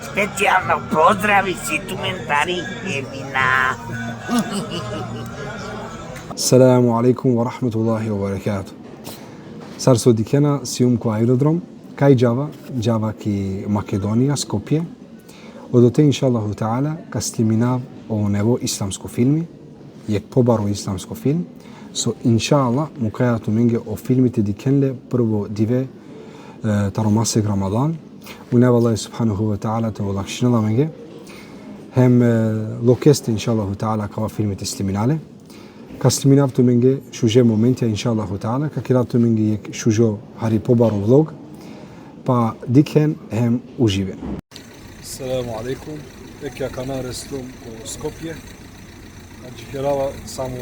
Специјално поздрави си тументари Евина. Assalamu alaikum wa rahmatullahi wa barakatuh. Sarso dikena sium ko aerodrom, kaj Java ki Makedonija, Skopje. Odote inshallah ta'ala ka sliminav o nevo islamsko filmi, jek pobaro islamsko film, so inshallah mukajatu menge o filmite dikenle prvo dive taromasek Ramadan. Unev Allah subhanahu wa ta'ala te olakšinala menge. Hem lokeste inshallah ta'ala kava filmite sliminale. Ka sliminavtu menge šuže momentja inshallah ta'ala, ka kiravtu menge jek šužo hari pobaro vlog, pa dikhen hem uživen. Assalamu alaikum, ekja kanal Reslum u Skopje. Znači kirava samo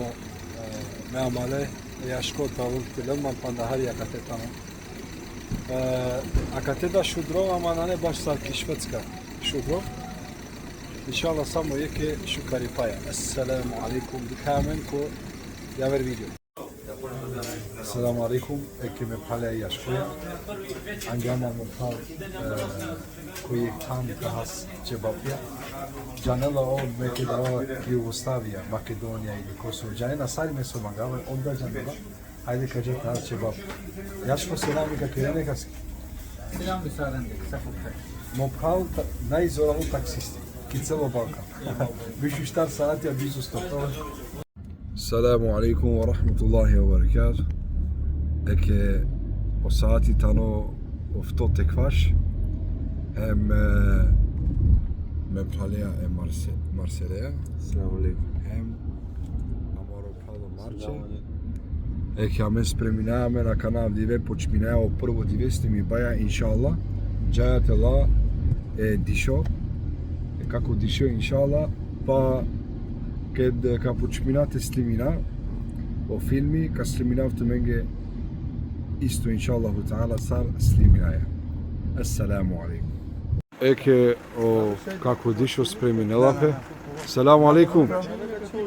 me amale, ja škota ulti lelman panda hari akatetana. Akateta šudro, ama na ne baš sarki švedska šudro. İnşallah samo yeke şukari paya. Esselamu alaikum dikamen ko yaver video. Esselamu alaikum eke me palaya yaşkoya. Angama me pal ko yek tam kahas cebapya. Canela o meke dava Yugoslavia, Makedonija ili Kosovo. Canela sari me somagava, onda canela. Haydi kaca kahas cebap. Yaşko selami kakirene kaski. Selam müsaadenle, sakın. Mopal najzoravu taksisti. Celo Balkan. Bišu štar saat ja bisu stopala. Assalamu alaikum wa rahmatullahi wa barakatuh. Eke o saati tano ofto tekvash. Hem me palea e Marselea. Assalamu alaikum. Hem amaro palo marče. Eke ame spreminajame na kanal dive počminajo prvo divesti mi baja inshallah. Jajate la disho. Kako dišo inshallah, pa kad ka počminate slimina o filmi, ka sliminavtu menge isto inshallah ta'ala sar sliminaja. Assalamu alaikum. Eke o kako dišo spreminela pe. Assalamu alaikum.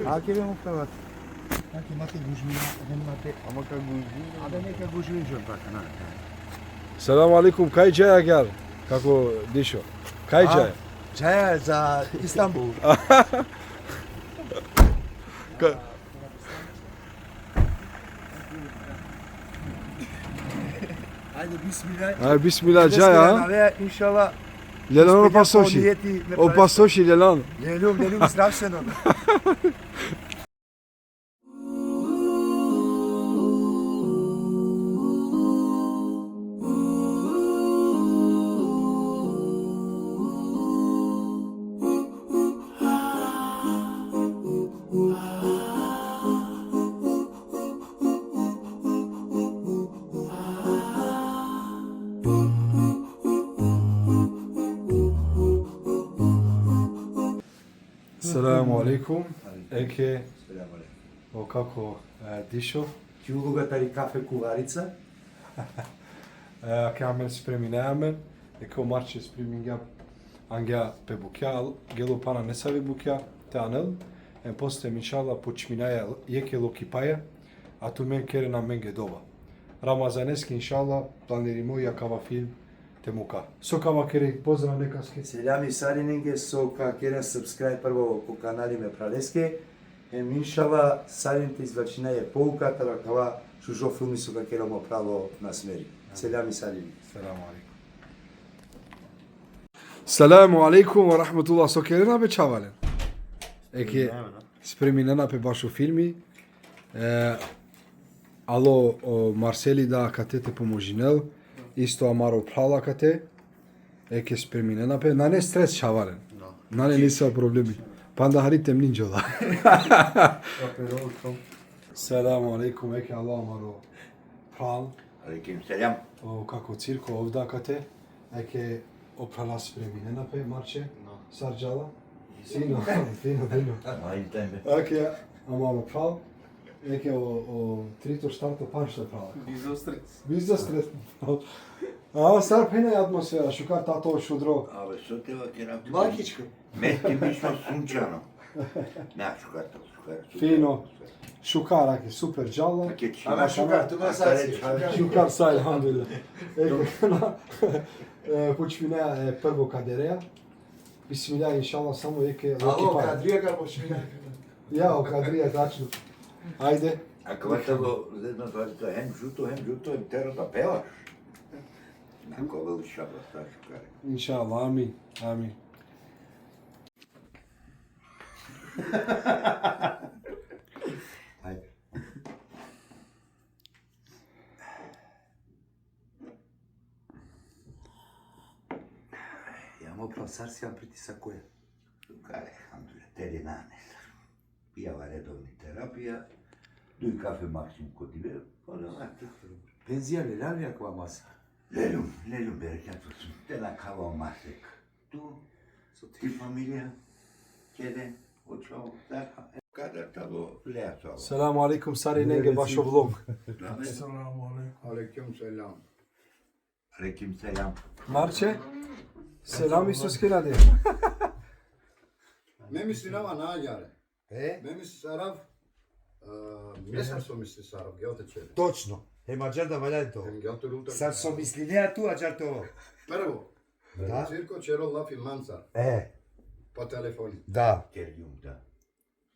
Akire mu pravat. Aki mate gužmina, mate amaka gužmina, ada neka gužmina jor takana. Assalamu alaikum. Kaj jaja gar? Kako dišo? Kaj jaja? Jaya za Istanbul. Haydi bismillah. Ay bismillah Jaya. İnşallah. Lelan o pasoši. O pasoši Lelan. Geliyorum zdravstveno. Assalamu alaikum. Eke o kako dišo. Jugoga tari kafe kuvarica. Kamen spreminajame. Eke o marče spreminja angja pe bukja. Gelo pana ne savi bukja. Te anel. En postem inshallah počminaja jeke lokipaja. A tu men kere na menge doba. Ramazaneski inshallah planirimo jakava film. Temuka. Sokava kere pozdrav nekaske. Seljami Sarinenge so ka keren subscribe prvo po kanali me praleske. Inšallah Sarin te izvačina je pouka, tada kava šužo filmi su ka keramo pravo na smeri. Seljami Sarin. Selamu alaikum. Selamu alaikum wa rahmatullah. So kerena be čavalen. Eke spreminena pe baš u filmi. Alo o Marseli da katete pomožinel. Isto amaro prala kate. Eke spreminena pe. Nane stres čavalen. Nane nisa problemi. Panda haritem ninjola. Selamu alaikum. Eke Allah amaro pral. Alekim selam. O kako cirko ovda kate. Eke oprala spreminena pe marče. Sarđala. Fino. Ajde. Eke amaro pral. Eke o tritor starto panšta prala. Bizda stres. A sar pena je atmosfera, šukar tato šudro. Абе, што те ва керам? Малкичко. Месте мишно сунчано. Na, šukar. Fino. Šukar, aki super džalla. Ama şukar, tu mesaj. Šukar sa, alhamdulillah. Počmina prvo kadereja. Bismillah, inšallah, samo eke Alo, para. Kadrija ga počmina. Ja, o kadrija, tačno. Ajde. Ako vrtalo, jedno dvojka, hem žuto, hem tero da pevaš. Nako veli šabla, ta šukare. Inšallah, amin, amin. Ajde. Imamo prosarsijan pritisak koja? Šukare, alhamdulillah, terinane. Pijava redovni terapija, duj kafe maksimum kod ibe, onako. Penzija ne lavija kva masa. Lelum berekatu su, te na kava masek. Tu, ti familija, kede, očao, tako. Kada talo leato. Selamu alaikum, Sari Nenge, baš vlog. Aleyküm selam. Aleyküm selam. Marče, selam Isus kirade. Memisi nama nađare. Memisi Sarav, mjesar su misli Sarav, gelte čeli. Точно. Е маđар да ваљај тоа. Gelte luta. Сад со мисли неа туа џар тоа. Prvo, Da. cirko čero lafi mancar, po telefoni. Да. Terjum, da.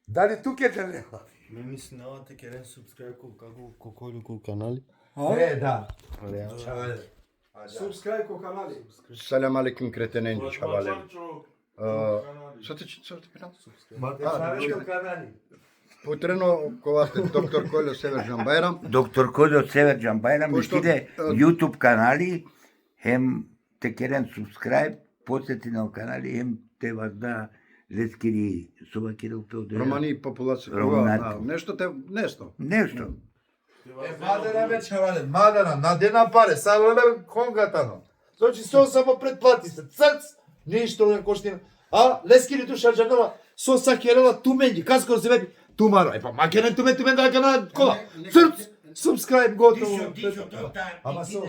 Дали тук е теле? Ме мислинавате керен субскрайб колку канали. Да. Subscribe ko kanali. Selam aleyküm kretenenci çavalem. Šta ti pitam? Математичко канали. Putreno kovate doktor Koljo Severžan Bajram. Доктор Кодо Северџан Бајрам, Пошто, мислите YouTube канали, хем те керен subscribe, посети на канали, хем те вас да лескири суба кирил пеодеја. Romani populacija. Romanati. Nešto. Нешто. Мадара бе чавале, мадара, надена паре, сарале конгатано. Значи со само предплати се, црц, ништо не коштина. А лескири душа джанова, со сакерела туменји, каско се веби, тумаро. Е па макерен тумен да кана кола. Црц, subscribe готово. Ама со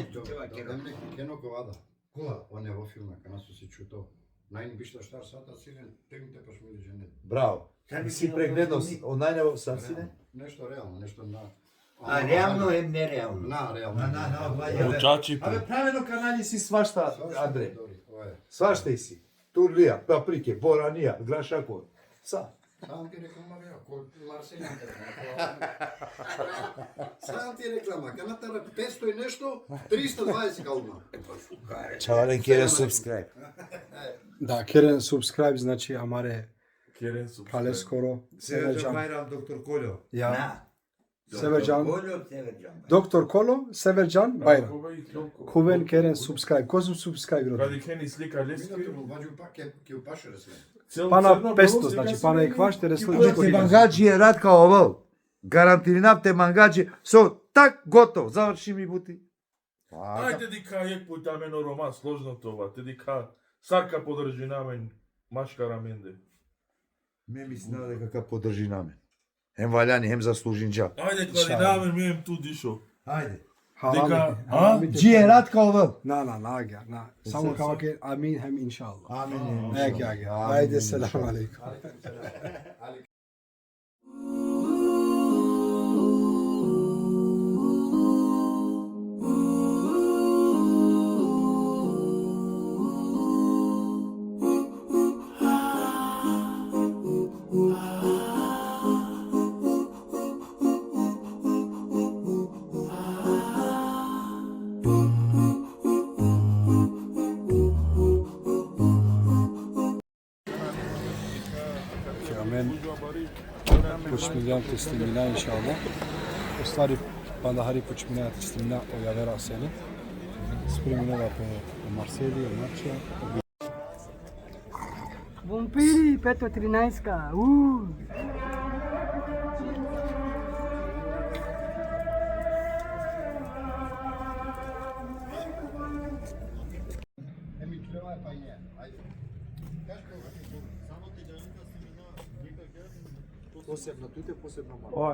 Keno kovada. Kola, on je ovo filma, kana su si čuto. Najni bišta štar sata silen, tegните pa šmili žene. Браво. Си прегледал онајнево сарсине? Nešto realno, nešto na... А реално е нереално. Na, realno. Учачи Абе правено канали си свашта, Андре. Ovo je. Свашта си. Турлија, паприке, боранија, грашако. Са. Sam ti reklama bio, ko Marseljan Sam ti reklama, kanatara 500 i nešto, 320 kalma. Чавален кере subscribe. Da, keren subscribe, znači amare керен субскрайб. pale skoro. Северџан Бајрам, доктор Колјо. Ja. Да. Severđan. Кодо Северџан Бајрам. Doktor Kolo, Severđan, Bajram. Кога и толку. Kuven keren subscribe. Ko su subscribe rodi? Каде кени слика лески. Minatu vađu paket, ki u paše resme. Pa na 500, znači pa na ekvašte Те мангаджи е рад као овој. Гарантиринав те мангаджи со так готов. Заврши ми бути. Ајде дика јек пута мено роман сложно това. Те дика сарка подржи намен машка раменде. Ме мислина дека ка подржи на мен. Хем ваљани, хем заслужинџа. Ајде клади намен мем ту дишо. Ајде. Дека, Джи е рад као овој. Na, nagja, na. Samo kao ke amin hem inšallah. Амин. Nek ja ga. Ajde, selam alaikum. Amen. Počminjan teslimina inšallah. U stvari, pandahari počminja teslimina o javera sene. Spreminava po Marseliji, Marčija. Vampiri, Petro 13. Emi treba pa i nje, ajde. Kaži koga ti koga. Посебно тут е посебно мало.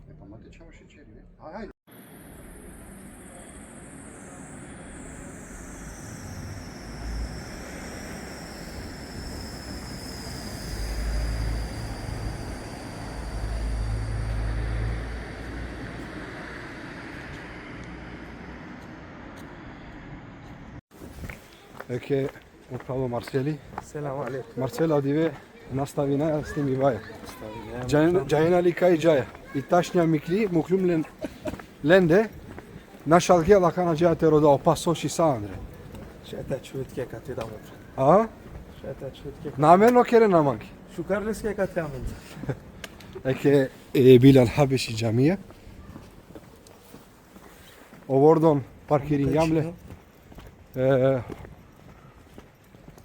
E pa mate ćemo šećeri, ne? Ajde. Еке управо Марсели. Selam aleyküm. Марцела одиве настави на сними ваја. Џајна ли кај џаја. И ташња микли муклум ленде. Нашалге лакана џајате рода опасоши са Андре. Şete çütke katı da mı? А? Şete çütke. Намерно кере наманки. Şu kardeşke katı amın. Еке Билал Хабеши џамија. Овордон паркиринг јамле.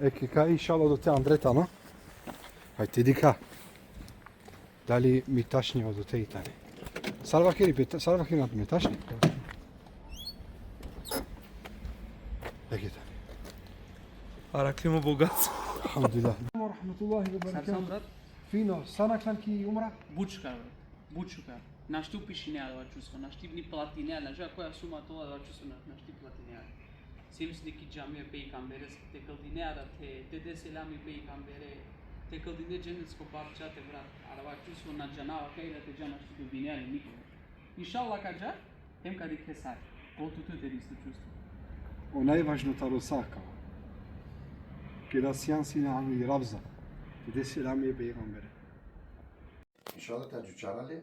Еке кај иншалlah до те Андретано. Хајте дика. Дали ми ташни од те итали. Сарва кери ми ташни. Еке та. Araklimı bogat. Алхамдулилlah. Рахметуллахи ва баракату. Фино, санаксан ки умра? Бучка, бе. Бучка. Нашти упиши неа да чувство, нашти ни плати неа, на жа која сума тоа да чувство нашти плати неа. Семс неки џамија пейгамберес текал динеа да те деселами пейгамбере текал дине дженетско парча те брат, арава чувство на џанава кај да те џана што динеа ли никој. Иншалла каџа, тем кади хесар. Колку те исто чувство. O najvažnota Rosaka. Kira sina ami Ravza. Gde se rami peygambere. İnşallah ta cüçarali.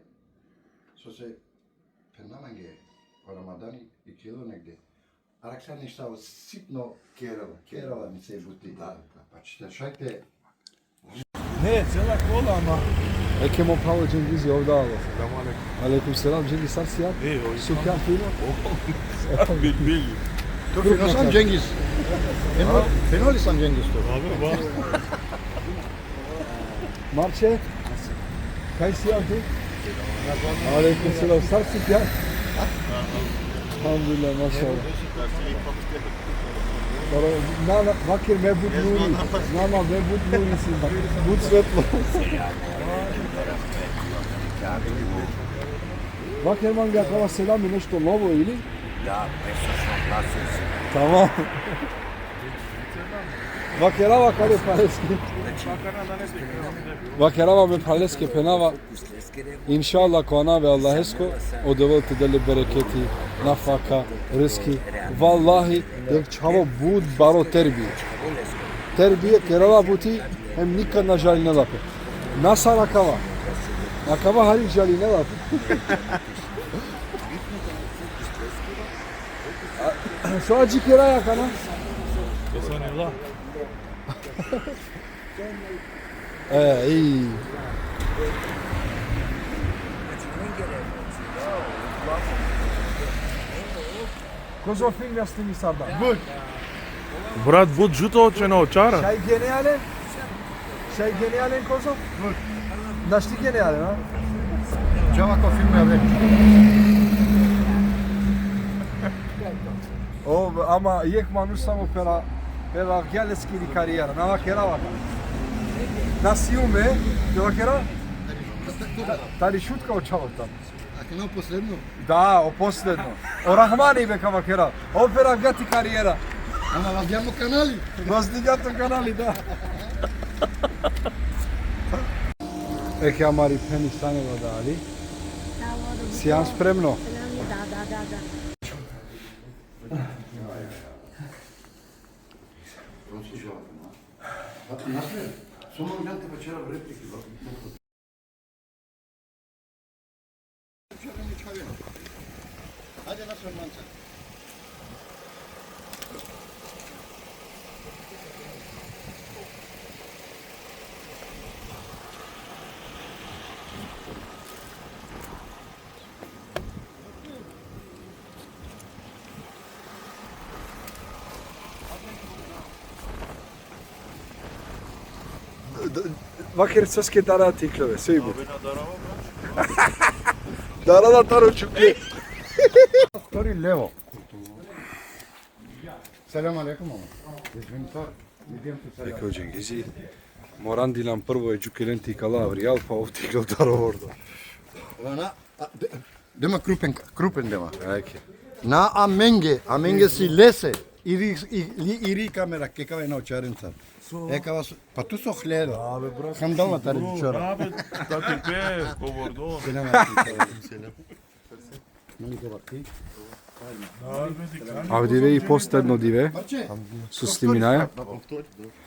Sose pennamange o Ramadani i kilo negde. Araksan ništa o sitno kerala mi se buti. Pa ćete šajte. Ne, cela kola ama. Eke mo pravo Cengiz je ovdje alo. Aleyküm selam Cengiz Sarsi ya. Sukyan fino. Bil. Tu finosan Cengiz. Fenolisan Cengiz tu. Marče. Kaj si ovdje? Aleyküm selam Sarsi ya. Alhamdulillah maşallah. Nana vakir mebut nuri. Nana mebut nuri sin bak. Bud svetlo. Vakir man ga kava selam i nešto novo ili? Da, preslušno glasio se. Tamam. Vakirava kare paleski. Vakirava me paleski penava. İnşallah kona ve Allah esko o devolte delle bereketi, nafaka, rızki. Vallahi dek çavo bud baro terbiye. Terbiye kerala buti hem nikad na žali ne lape. Nasa nakava. Nakava hari žali ne lape. Şu acı keraya kana. Jesanillah. İyi. Kozo finga ste mi sada. Брат, буд жуто очено очара. Şey genialen? Şey genialen kozo? Naşti genialen ha? Čavako film ja već. O ama yek manuš samo pera geleski di karijera. Na vakera vaka. Na siume, do vakera? Tari šutka očavo tamo. A kino posledno? Da, o posljedno. O Rahmani beka vakera. Opera gati karijera. Ama vadiamo kanali. Razdigato kanali, da. Eke amari peni staneva dali. Sijam spremno. Da. Nasme, samo gledate večera v repliki. Hajde naša manca. Vakir saske dara tiklove, sve bu. Dara da taro čupi. Tori levo. Selam aleyküm ama. Izvinite, idem tu selam. Rekao Cengizi, moram dilam prvo je Đukilenti Kalavri, Alfa ovtiklo daro ordo. Lana, dema krupen dema. Eke. Na amenge si lese. Iri kamera ke kava na očarenca. Kava, pa tu so hledo. Kam doma tari čora. Абе, тати пе, говордон. Selam aleyküm. Selam. Mani ko bakti. Авдиве и последно диве со слиминаја.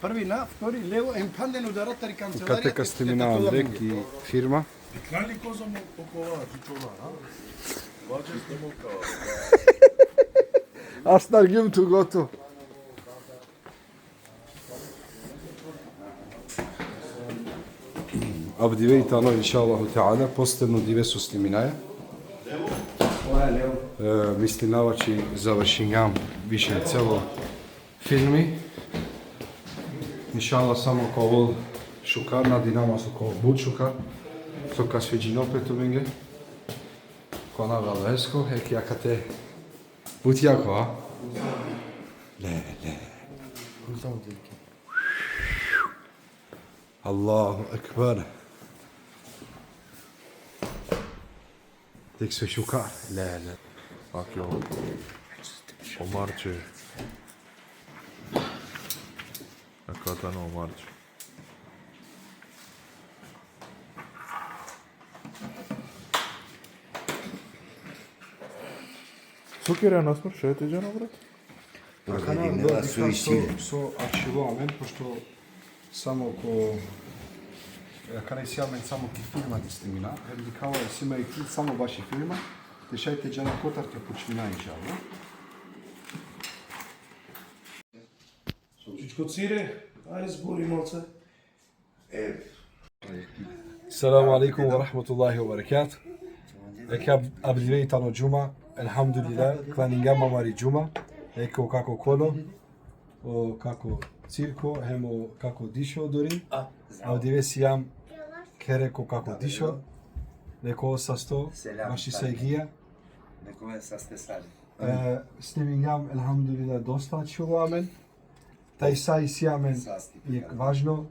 Први на, втори лево, емпанден ударата и канцеларија. Катека слимина Андрек и фирма. Клали коза му около чичова, а? Баче сте му кава. Аз наргим ту готов. Авдиве и тано, иншаллаху та'ala, последно диве со слиминаја. Мислинавачи завршињам више цело филми. Иншалла само кол шукар на динама со кол бут шукар. Со касфеджино петуминге. Кона валеско, еки акате бут јако, а? Не. Аллаху акбар. Тексту шукар. Не. Акјо, омарче. Акатано омарче. Сукера насмр, ше е тежано, брат? Проверинела су и силе. Со аршивоамен, пошто само ко кај си амен само ки фирма да снимина, едикава си има и само баши фирма, дешајте џана котар ке почмина иншалла. Чичко цире, ајде збори малце. السلام عليكم ورحمة الله وبركاته. Ека абдивеј тано џума, елхамдулилlah, кланингама мари џума, еко како коло, о како цирко, хемо како дишо дори, абдиве си јам кереко како дишо, леко састо, баши сајгија. Некоме са сте сали. Снимингам, елхамдулилlah, доста чувамен. Тај сај си јамен е важно,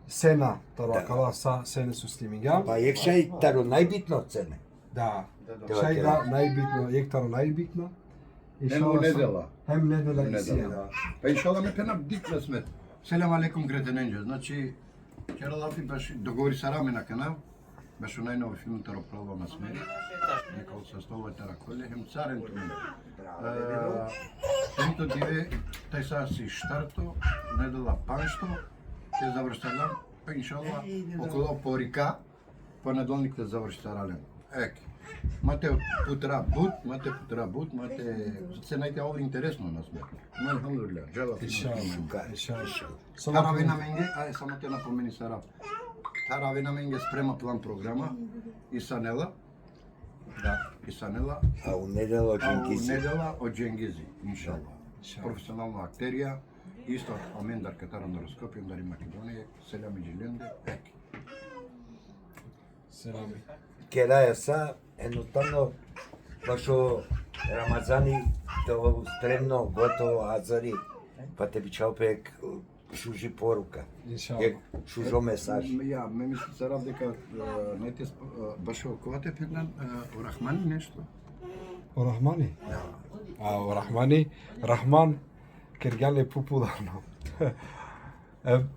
сена, таракала са сене су снимингам. Па екшај таро најбитно цене. Да, шај да, најбитно, ектаро најбитно. Нему недела. Хем недела и сија. Па иншалла ме пена дикна смет. Селам алейкум гретененџе. Значи, вчера Лафи беше договори са Раме на канал. Беше најнови филм таро права на смери. Нека од састова тара коле, хем царен тумен. Филмто диве, тај са си штарто, недела паншто, те завршалам, па иншалла, около порика, понедолник те завршалам. Еки. Мате путра бут, мате се најте ово интересно на смер. Но алхамдулилlah, джала Тара вена менге, ајде само те напомени Сара. Тара вена менге спрема план програма и Санела. Да, и Санела. А у недела од Дженгизи. Недела од Дженгизи, иншалла. Професионална актерија, исто Амендар Катаран на Роскопи, Андари Македонија, Селами Джиленде, еки. Селами. Кераја са, едноставно, башо Рамазани, тоа спремно, готово, азари, па те бичалпек шужи порука. Иншалла. Шужо месаж. Ја, ме мисли Сара дека најте башо кога те пеглан о Рахмани нешто. О Рахмани? А, о Рахмани, Рахман, кергјан е популарно.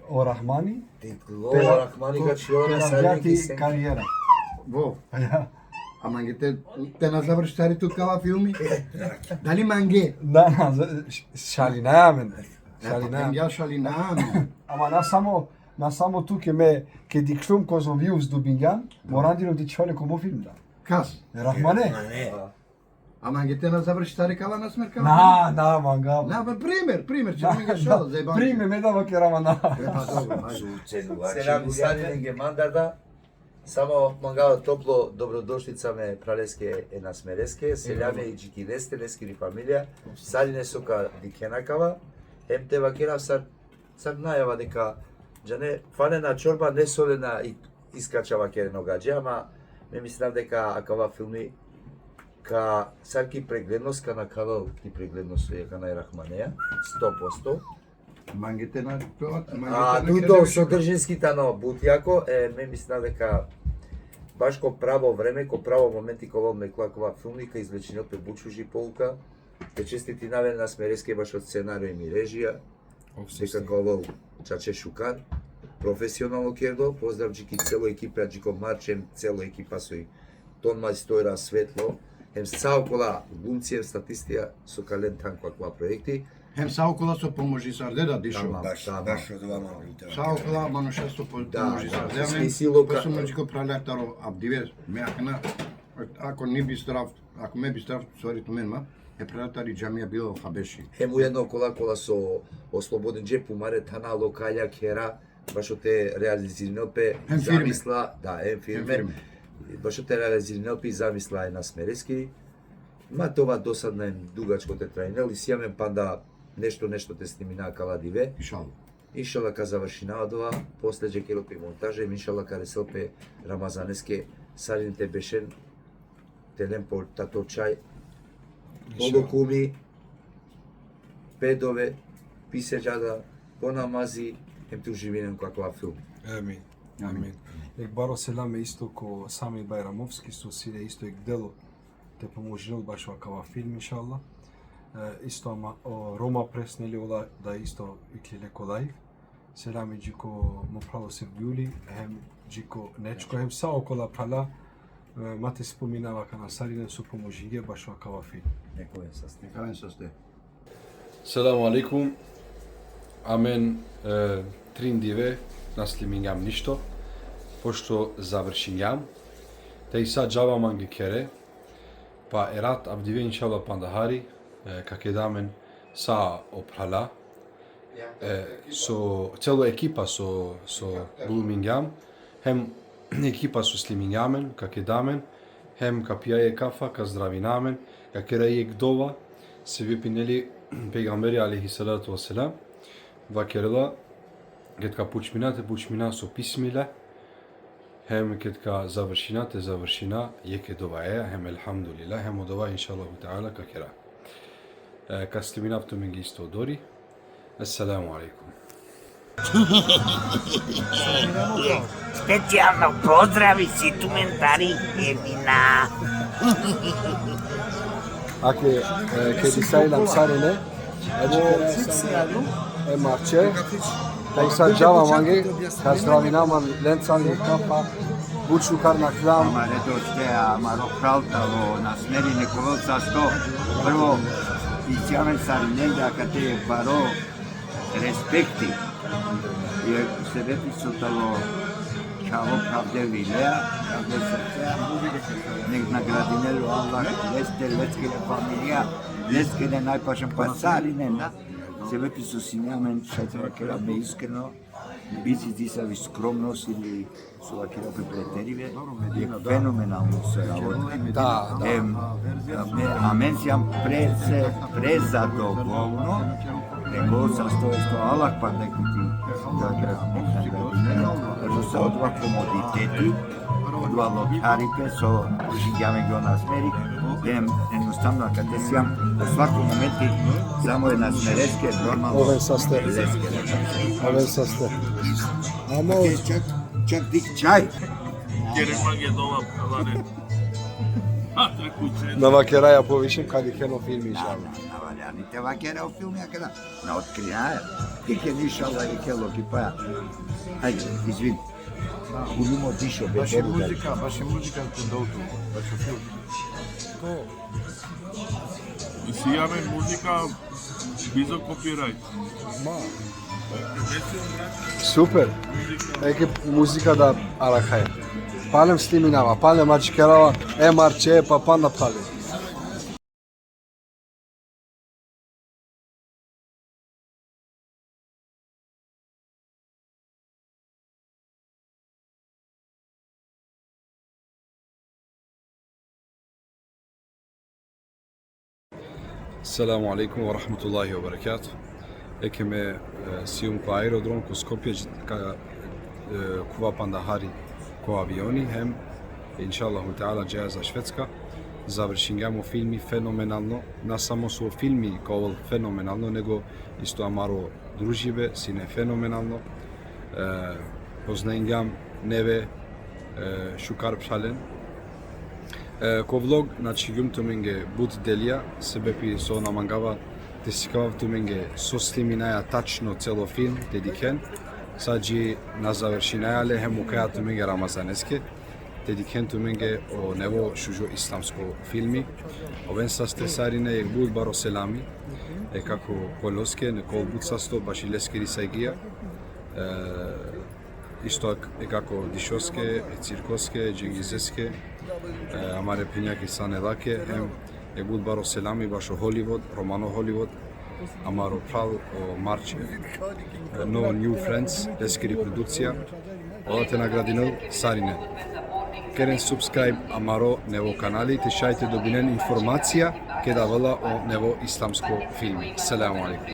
О Рахмани, Лово Рахмани гачиона пелагјати сајнеки кариера. Во, Ја. а манге те на завршари тут кава филми? Дали манге? Да, шалинајамен. Шалинајамен. Ја шалинам. Ама на само туке ме ке диклум козо виус дубињан, морандино ти чоне комо филм да. Кас. Рахмане? А манге те на завршари кава на смерка? На, манга. На, пример, че ми га шо, зајбан. Приме ме дава ке рамана. Па добро, ајде. Селами Сариненге мандата. Само мангава топло добродошлица ме пралеске е на смереске, селяме и джикинесте, лескини фамилија, салине сока дикенакава, емте вакена сад најава дека джане фанена чорба не солена и искачава керено гадже, ама ме мислам дека акава филми ка сарки прегледност ка накава ки прегледност е ка најрахманеја, 100%. Мангете на тоа, А тудо содржински тано бутјако, ме мислам дека баш ко право време, ко право моменти кога ме клакова филмика извлечени од бучужи полука, те честити навен на смереске баш од сценарио и режија, дека кога Чаче Шукар, професионално кердо, поздрав джики цело екипа, джико Марчем, цело екипа сој тон мајстора светло, Хем саокола глумци, статистија со кален танко каква проекти. Хем саокола со поможи сарде дишува. Баш од вама интересно. Саокола манушесто поможи сарде. Песо музико пролетаро абдиве меахна. Ако не би здрав, ако ме би здрав, сорито менма, е прелетари џамија било хабеши. Хем уедно кола со ослободен джеп умаре тана локалја кера, баш те реализиринопе замисла, да, фирме. Баш те реализиринопе замисла е на Смерески. Ма това досадно е дугачко те трајнел и сијамен панда нешто те снимина каладиве. Иншалла ка завршинава това, после ќе келопи монтажа, иншалла ка реселпе Рамазанеске сарините бешен телен по тато чај, полукуми, педове, писеџада, по намази, ем ту живинем каква филм. Амин. Амин. Ек баро селаме исто ко Сами Байрамовски, со силе исто ек дело те поможил баш вакава филм, иншалла. Исто ама Рома прес, нели, ола да исто иклиле колај. Селаме джико му прало се вјули, хем джико нечко, хем саокола прала, мате споминава кана саринен со поможиге баш вакава филм. Некој со сте. Селаму алейкум. Амен триндиве наслимингам ништо. Пошто завршингам. Те и са џава манги кере. Па ерат абдиве иншалла пандахари, каке дамен са опрала. Со цело екипа со Блумингам, хем екипа со Слимингамен, каке дамен, хем ка пијае кафа, ка здравинамен, ка кераје гдова, се випинели пегамбери алейхи салату васелам, ва керела, кет ка пучмина со писмиле, хем кет ка завршина, јеке дова хем елхамдулилlah, хем одова иншаллаху таала ка кера. Ка Слиминавто менги исто дори. Assalamu alaikum. Specijalno pozdrav i situmentari Emina. Ake kedi sajlam sarine, e marče, da i sad džava mangi, kad zdravi naman lencani kapa, buču kar na klam. Amare došte, amaro pravtavo, nas meri nekolo sa što. Prvo, izjaven sarinenja kad te baro респекти и се вети со тало чаво правде вилеа, правде срцеа, нек наградинело Аллах, леске фамилија, леске не најпашен пасаринен, се вети со синјамен, шајтева кера ме искрено, биси дисави скромност или со вакера преплетериве, е феноменално се работи. А мен сјам презадоволно, него sa što Allah pa neki ti zato sa odva komoditeti odva lokarike so živjame go na smeri dem jednostavno kada sjam u svakom momentu samo je na smereske normalno Oven saste amo čak dik čaj na vakeraja povišem kad je heno film inšallah. Te vakera u filmu, kada na otkrijaja, tih je nišala i kelo kipa. Ajde, izvini. Budimo dišo beteru. Baš je muzika kod auto, baš je film. И сијаме музика без копирајт. Super. Eke muzika da arakhaja. Palem Sliminava, palem Ačkerava, marče, pa panda palem. Assalamu alaikum wa rahmatullahi wa barakatuh. Ekeme sijum ko aerodrom, ko Skopje, kuva pandahari ko avioni, hem, inšallahu ta'ala, džeja za Švedska. Završingamo filmi fenomenalno, ne samo su filmi kao fenomenalno, nego isto amaro družive, sine fenomenalno. Poznajngam neve šukar pšalen. Ko vlog, znači gum to menge bud delja, sebe pi so namangava, te sikavav to menge so sliminaja tačno celo film, dediken. Sadji na završinaja le hemu kaja to menge Ramazaneske. dedikentu menge o nevo shuzho islamsko filmi. Oven sa stresarine e bud baro selami, e kako koloske, ne kol bucasto, bashileske risajgija, isto e kako dišoske, cirkoske, džengizeske, amare pinjaki sanelake, e bud baro selami, bašo Hollywood, romano Hollywood, amaro pral o marče, no new friends, leskeri produkcija, ова те наградинел Сарине. Керен subscribe амаро нево канали, те шајте добинен информација ке давала о нево исламско филми. Селаму алейкум.